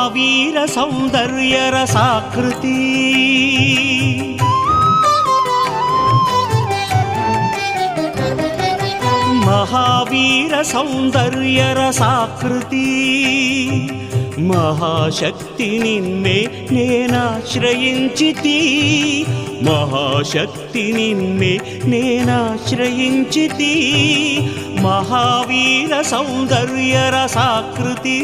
महावीर सौंदर्य रसाकृति महावीर सौंदर्य रसाकृति महाशक्ति निन्ने नेनाश्रयिंचिति महाशक्ति निन्ने नेनाश्रयिंचिति महावीर सौंदर्य रसाकृति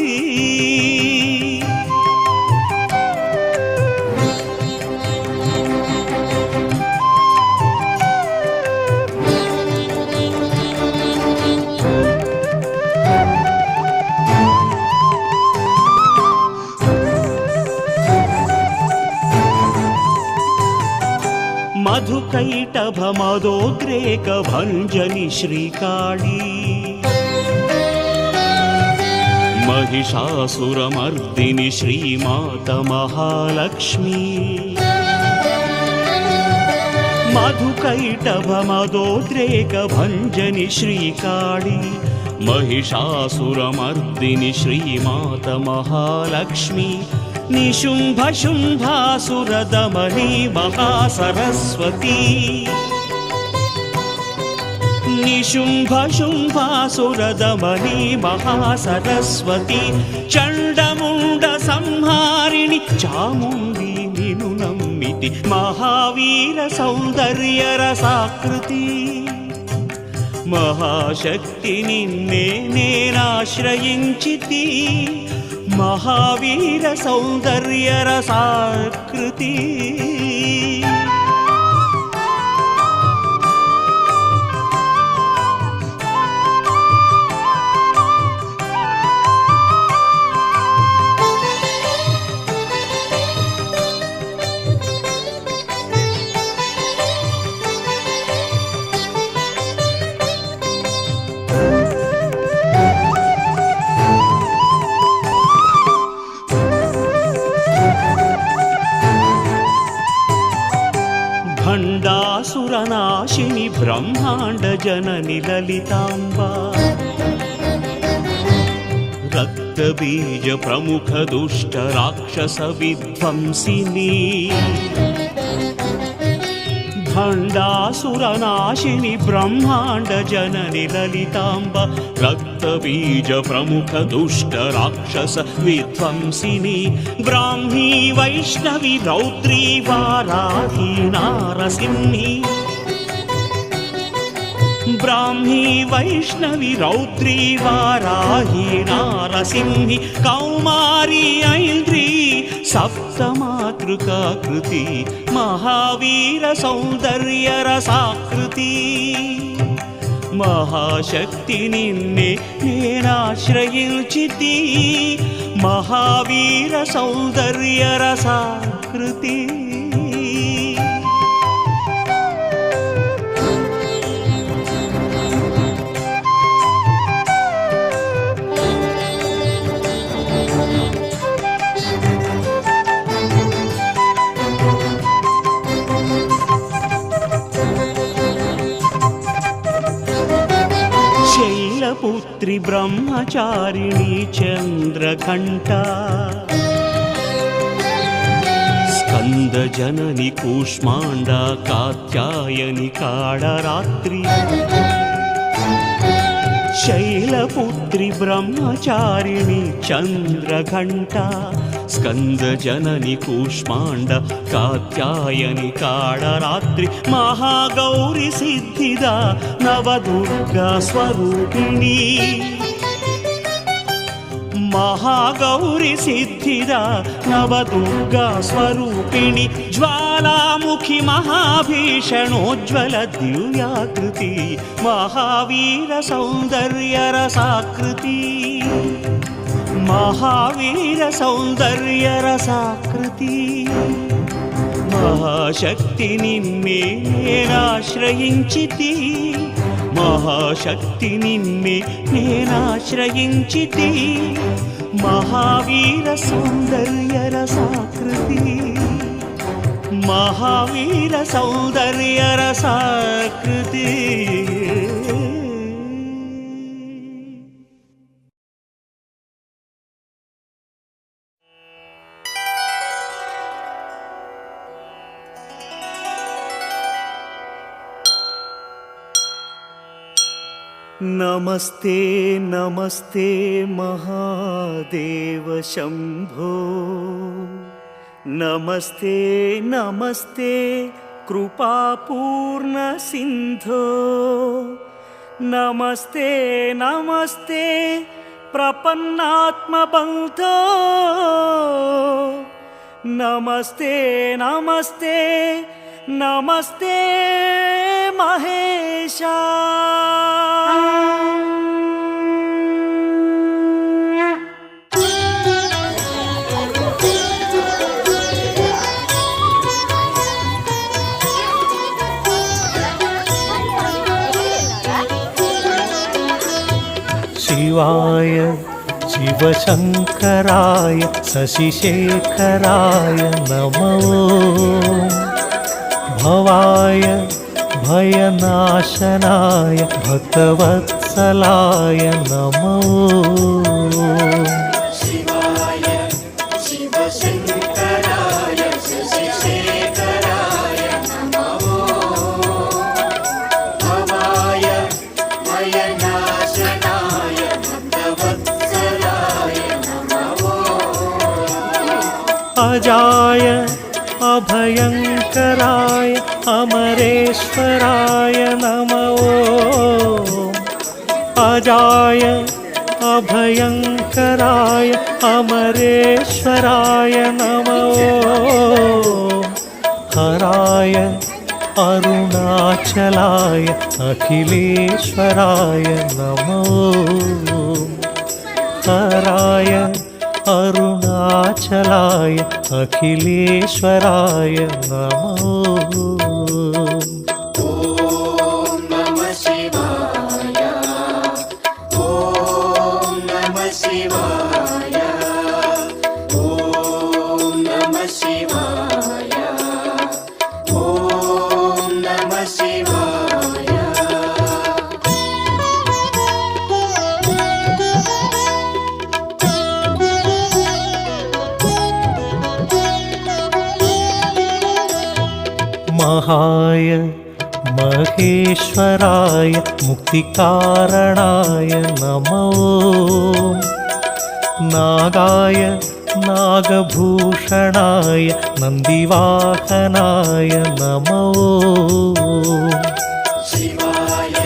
मधुकैटभ मदोद्रेक भञ्जनि श्रीकाली महिषासुरमर्दिनि श्रीमाता महालक्ष्मी मधुकैटभ मदोद्रेक भञ्जनि श्रीकाली महिषासुरमर्दिनि श्रीमाता महालक्ष्मी निशुंभ शुंभासुरदमनी महासरस्वती निशुंभ शुंभासुरदमनी महासरस्वती चंडमुंड संहारिणि चामुंडी निनु नम्मिति महावीर सौंदर्य रसाकृति महाशक्ति निन्ने नेनाश्रयिंचिति महावीर सौंदर्य रसाकृति भण्डासुरनाशिनि ब्रह्मांड जननि ललितांबा रक्तबीज प्रमुख दुष्ट राक्षस विध्वंसिनी भण्डासुरनाशिनि ब्रह्मांड जननि ललितांबा रक्तबीज प्रमुख दुष्ट राक्षस विध्वंसिनी ब्राह्मी वैष्णवी रौद्री वाराही नारसिंही ब्राह्मी वैष्णवी रौद्री वाराही नारसिंही कौमारी ऐन्द्री सप्तमातृकाकृति महावीर सौंदर्य रसाकृति महाशक्ति निन्ने नेनाश्रयिंचिति महावीर सौंदर्य रसाकृति पुत्री ब्रह्मचारिणी चंद्रघंटा स्कंद जननी कूष्मांडा कात्यायनी काळरात्रि शैलपुत्री ब्रह्मचारिणी चंद्रघंटा स्कंद जननी कूष्मांड कात्यायनी काळरात्रि महागौरी सिद्धिदा नवदुर्गा स्वरूपिणी महागौरी सिद्धिदा नवदुर्गा स्वरूपिणी ज्वालामुखी महाभीषणोज्ज्वल दिव्याकृति महावीर सौंदर्य रसाकृति महावीर सौंदर्य रसाकृति महाशक्ति निन्ने नेनाश्रयिंचिति महाशक्ति निन्ने नेनाश्रयिंचिति महावीर सौंदर्य रसाकृति महावीर सौंदर्य रसाकृति नमस्ते नमस्ते महादेव शंभो, नमस्ते नमस्ते कृपापूर्ण सिंधो, नमस्ते नमस्ते प्रपन्नात्म बंधो, नमस्ते नमस्ते नमस्ते महेशा। शिवाय शिवशंकराय शशिशेखराय नमो, भवाय भयनाशनाय भक्तवत्सलाय नमो। शिवाय शिवशंकराय शशिशेखराय नमो, भवाय भयनाशनाय भक्तवत्सलाय नमो। अजाय अभयंकराय अमरेश्वराय नमो, अजाय अभयंकराय अमरेश्वराय नमो, हराय अरुणाचलाय अखिलेश्वराय नमो, हराय अरुणाचलाय अखिलेश्वराय नमो। ॐ नमः शिवाय, ॐ नमः शिवाय, ॐ नमः शिवाय, ॐ नमः शिवाय। महाय महेश्वराय मुक्तिकारणाय नमो, नागाय नागभूषणाय नन्दिवाहनाय नमो। शिवाय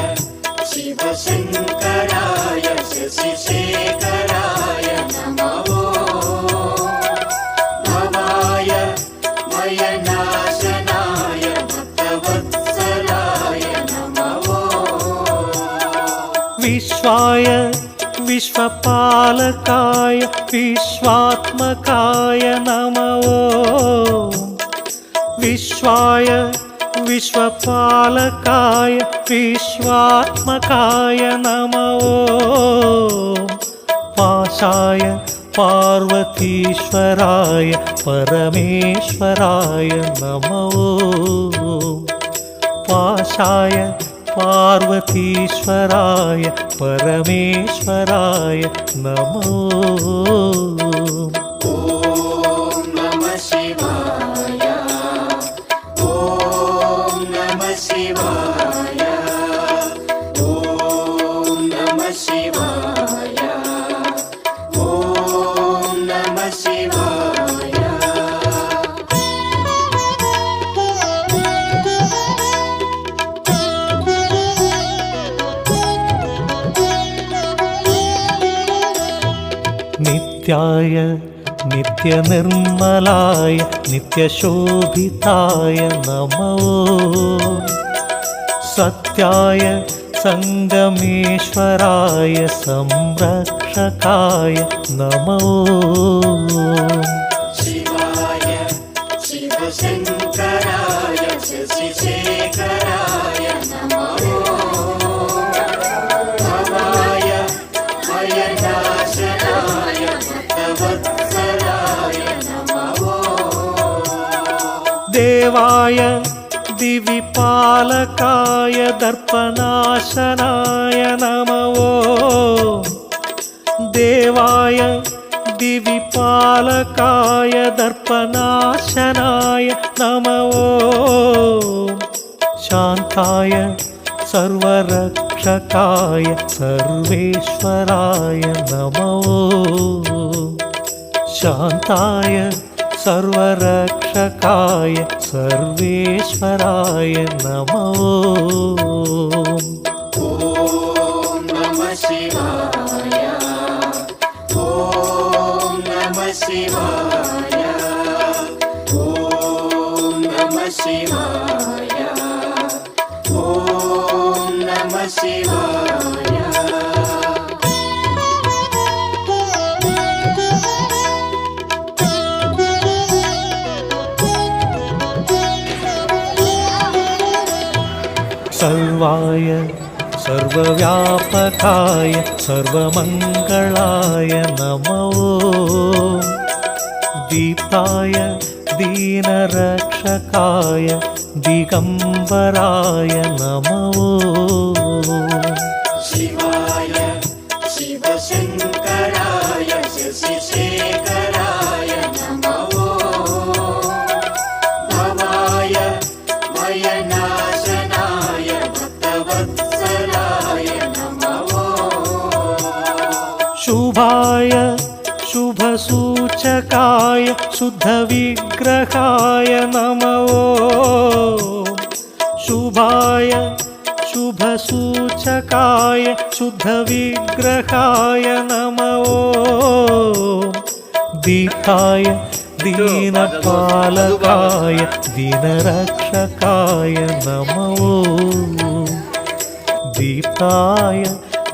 शिवशंकराय शशिशेखराय नमो, भवाय भयनाशनाय भक्तवत्सलाय नमो। विश्वाय विश्वपालकाय विश्वात्मकाय नमो, विश्वाय विश्वपालकाय विश्वात्मकाय नमो, पाशाय पार्वतीश्वराय परमेश्वराय नमो, पाशाय पार्वतीश्वराय परमेश्वराय नमो। ॐ नमः शिवाय, ॐ नमः शिवाय, ॐ नमः शिवाय, ॐ नमः शिवाय। नित्याय नित्यनिर्मलाय नित्यशोभिताय नमो, सत्याय संगमेश्वराय संरक्षकाय नमो। शिवाय शिवशंकराय शशिशेखराय नमो, भवाय भयनाशनाय भक्तवत्सलाय नमो। देवाय दिविपालकाय दर्पनाशनाय नमो, देवाय दिविपालकाय दर्पनाशनाय नमो, शान्ताय सर्वरक्षकाय सर्वेश्वराय नमो शान्ताय सर्वरक्षकाय सर्वेश्वराय नमो ॐ नमः शिवाय ॐ नमः शिवाय ॐ नमः शिवाय ॐ नमः शिवाय सर्वाय सर्वव्यापकाय सर्वमङ्गलाय नमो दीप्ताय दीनरक्षकाय दिगम्बराय नमो शिवाय शिवशङ्कराय शशिशेखराय नमो भवाय भयनाशनाय भक्तवत्सलाय नमो शुभाय शुभसूचकाय शुद्धविग्रहाय नमो शुभाय शुभसूचकाय शुद्धविग्रहाय नमो दीप्ताय दीनपालकाय दीनरक्षकाय नमो दीप्ताय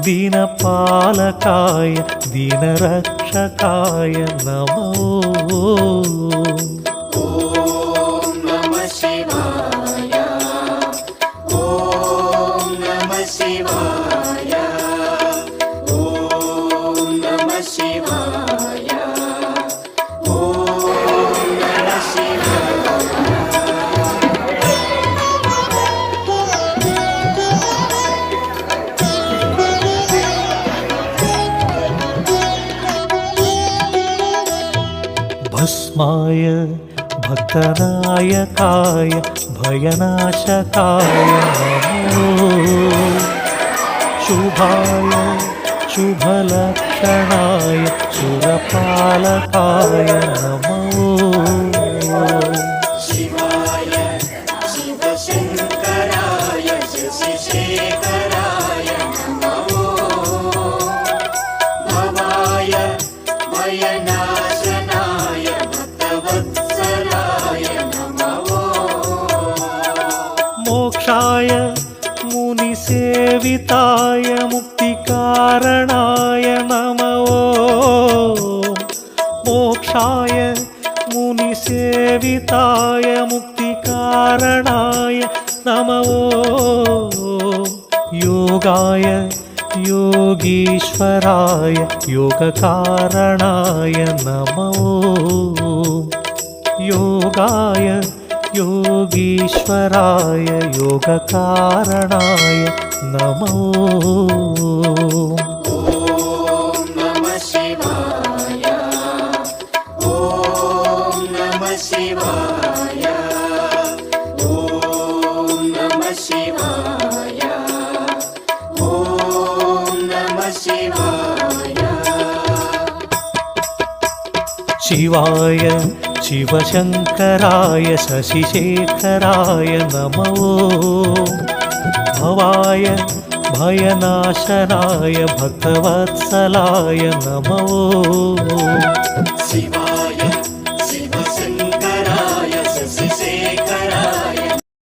दीनपालकाय दीनरक्षकाय नमो ॐ नमः शिवाय ॐ नमः शिवाय ॐ नमः शिवाय ॐ नमः शिवाय भस्माय भक्तनायकाय भयनाशकाय नमो शुभाय शुभलक्षणाय सुरपालकाय नमो शिवाय शिवशङ्कराय शशिशेखराय नमो भवाय भयनाशनाय भक्तवत्सलाय नमो मोक्षाय मुनिसेविताय मुक्तिकारणाय नमो मोक्षाय मुनिसेविताय मुक्तिकारणाय नमो योगाय योगीश्वराय योगकारणाय नमो योगाय योगीश्वराय योगकारणाय नमो ॐ नमः शिवाय ॐ नमः शिवाय ॐ नमः शिवाय ॐ नमः शिवाय शिवाय शिवशङ्कराय शशिशेखराय नमो भवाय भयनाशनाय भक्तवत्सलाय नमो शिवाय